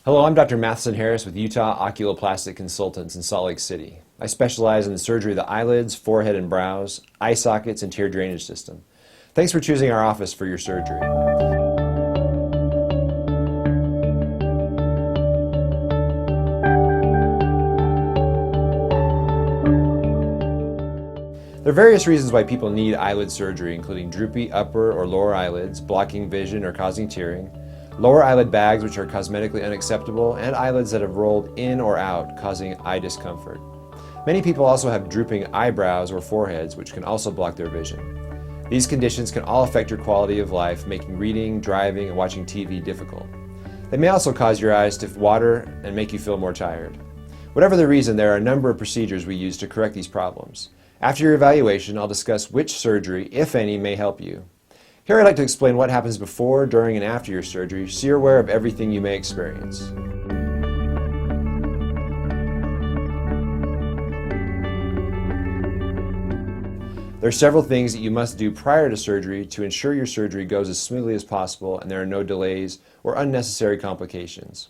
Hello, I'm Dr. Matheson Harris with Utah Oculoplastic Consultants in Salt Lake City. I specialize in the surgery of the eyelids, forehead and brows, eye sockets, and tear drainage system. Thanks for choosing our office for your surgery. There are various reasons why people need eyelid surgery, including droopy upper or lower eyelids, blocking vision or causing tearing, lower eyelid bags which are cosmetically unacceptable, and eyelids that have rolled in or out, causing eye discomfort. Many people also have drooping eyebrows or foreheads, which can also block their vision. These conditions can all affect your quality of life, making reading, driving, and watching TV difficult. They may also cause your eyes to water and make you feel more tired. Whatever the reason, there are a number of procedures we use to correct these problems. After your evaluation, I'll discuss which surgery, if any, may help you. Here I'd like to explain what happens before, during, and after your surgery, so you're aware of everything you may experience. There are several things that you must do prior to surgery to ensure your surgery goes as smoothly as possible and there are no delays or unnecessary complications.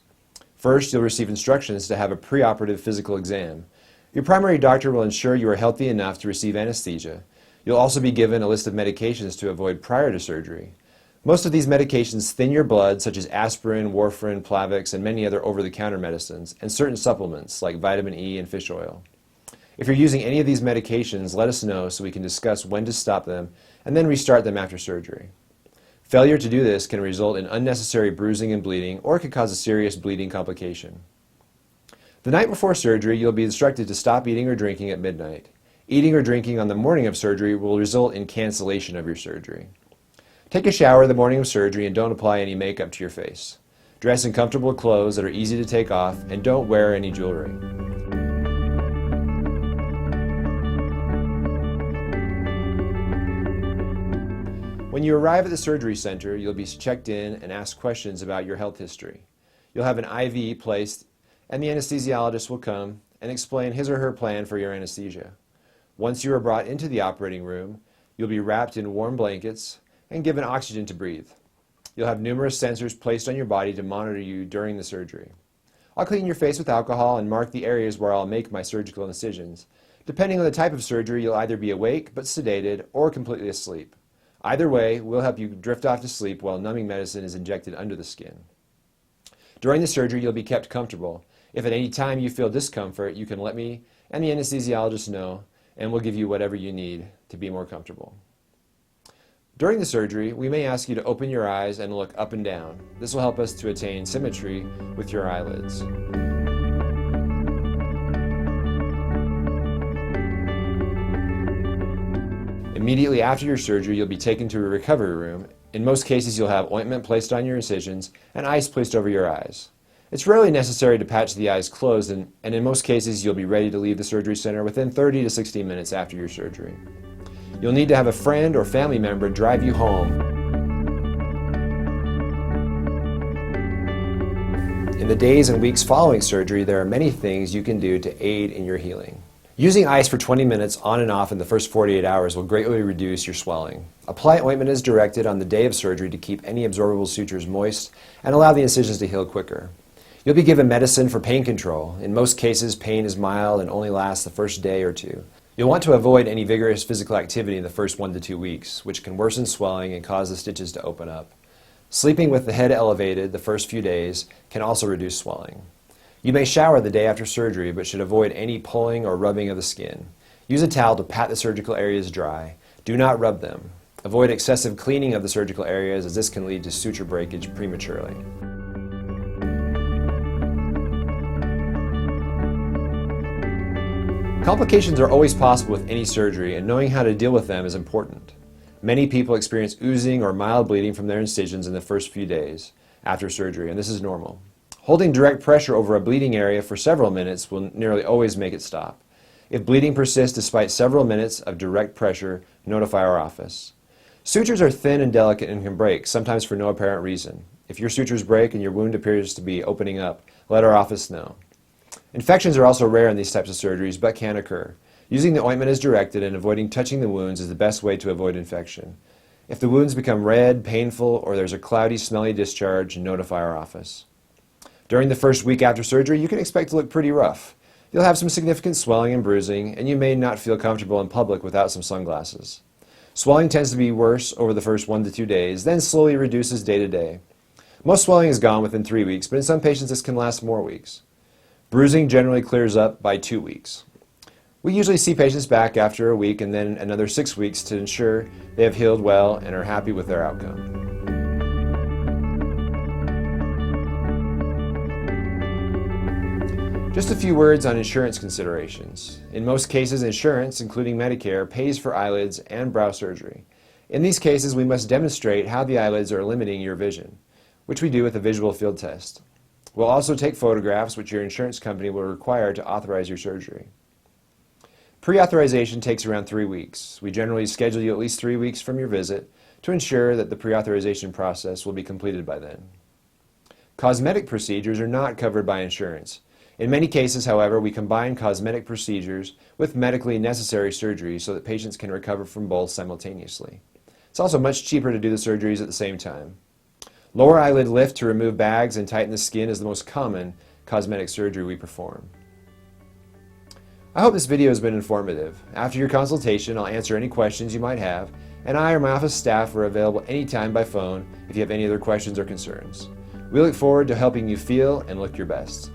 First, you'll receive instructions to have a preoperative physical exam. Your primary doctor will ensure you are healthy enough to receive anesthesia. You'll also be given a list of medications to avoid prior to surgery. Most of these medications thin your blood, such as aspirin, warfarin, Plavix, and many other over-the-counter medicines, and certain supplements like vitamin E and fish oil. If you're using any of these medications, let us know so we can discuss when to stop them and then restart them after surgery. Failure to do this can result in unnecessary bruising and bleeding, or it could cause a serious bleeding complication. The night before surgery, you'll be instructed to stop eating or drinking at midnight. Eating or drinking on the morning of surgery will result in cancellation of your surgery. Take a shower the morning of surgery and don't apply any makeup to your face. Dress in comfortable clothes that are easy to take off and don't wear any jewelry. When you arrive at the surgery center, you'll be checked in and asked questions about your health history. You'll have an IV placed and the anesthesiologist will come and explain his or her plan for your anesthesia. Once you are brought into the operating room, you'll be wrapped in warm blankets and given oxygen to breathe. You'll have numerous sensors placed on your body to monitor you during the surgery. I'll clean your face with alcohol and mark the areas where I'll make my surgical incisions. Depending on the type of surgery, you'll either be awake but sedated or completely asleep. Either way, we'll help you drift off to sleep while numbing medicine is injected under the skin. During the surgery, you'll be kept comfortable. If at any time you feel discomfort, you can let me and the anesthesiologist know, and we'll give you whatever you need to be more comfortable. During the surgery, we may ask you to open your eyes and look up and down. This will help us to attain symmetry with your eyelids. Immediately after your surgery, you'll be taken to a recovery room. In most cases, you'll have ointment placed on your incisions and ice placed over your eyes. It's rarely necessary to patch the eyes closed, and in most cases, you'll be ready to leave the surgery center within 30 to 60 minutes after your surgery. You'll need to have a friend or family member drive you home. In the days and weeks following surgery, there are many things you can do to aid in your healing. Using ice for 20 minutes on and off in the first 48 hours will greatly reduce your swelling. Apply ointment as directed on the day of surgery to keep any absorbable sutures moist and allow the incisions to heal quicker. You'll be given medicine for pain control. In most cases, pain is mild and only lasts the first day or two. You'll want to avoid any vigorous physical activity in the first 1 to 2 weeks, which can worsen swelling and cause the stitches to open up. Sleeping with the head elevated the first few days can also reduce swelling. You may shower the day after surgery, but should avoid any pulling or rubbing of the skin. Use a towel to pat the surgical areas dry. Do not rub them. Avoid excessive cleaning of the surgical areas, as this can lead to suture breakage prematurely. Complications are always possible with any surgery, and knowing how to deal with them is important. Many people experience oozing or mild bleeding from their incisions in the first few days after surgery, and this is normal. Holding direct pressure over a bleeding area for several minutes will nearly always make it stop. If bleeding persists despite several minutes of direct pressure, notify our office. Sutures are thin and delicate and can break, sometimes for no apparent reason. If your sutures break and your wound appears to be opening up, let our office know. Infections are also rare in these types of surgeries, but can occur. Using the ointment as directed and avoiding touching the wounds is the best way to avoid infection. If the wounds become red, painful, or there's a cloudy, smelly discharge, notify our office. During the first week after surgery, you can expect to look pretty rough. You'll have some significant swelling and bruising, and you may not feel comfortable in public without some sunglasses. Swelling tends to be worse over the first 1 to 2 days, then slowly reduces day to day. Most swelling is gone within 3 weeks, but in some patients this can last more weeks. Bruising generally clears up by 2 weeks. We usually see patients back after a week and then another 6 weeks to ensure they have healed well and are happy with their outcome. Just a few words on insurance considerations. In most cases, insurance, including Medicare, pays for eyelids and brow surgery. In these cases, we must demonstrate how the eyelids are limiting your vision, which we do with a visual field test. We'll also take photographs, which your insurance company will require to authorize your surgery. Pre-authorization takes around 3 weeks. We generally schedule you at least 3 weeks from your visit to ensure that the pre-authorization process will be completed by then. Cosmetic procedures are not covered by insurance. In many cases, however, we combine cosmetic procedures with medically necessary surgery so that patients can recover from both simultaneously. It's also much cheaper to do the surgeries at the same time. Lower eyelid lift to remove bags and tighten the skin is the most common cosmetic surgery we perform. I hope this video has been informative. After your consultation, I'll answer any questions you might have, and I or my office staff are available anytime by phone if you have any other questions or concerns. We look forward to helping you feel and look your best.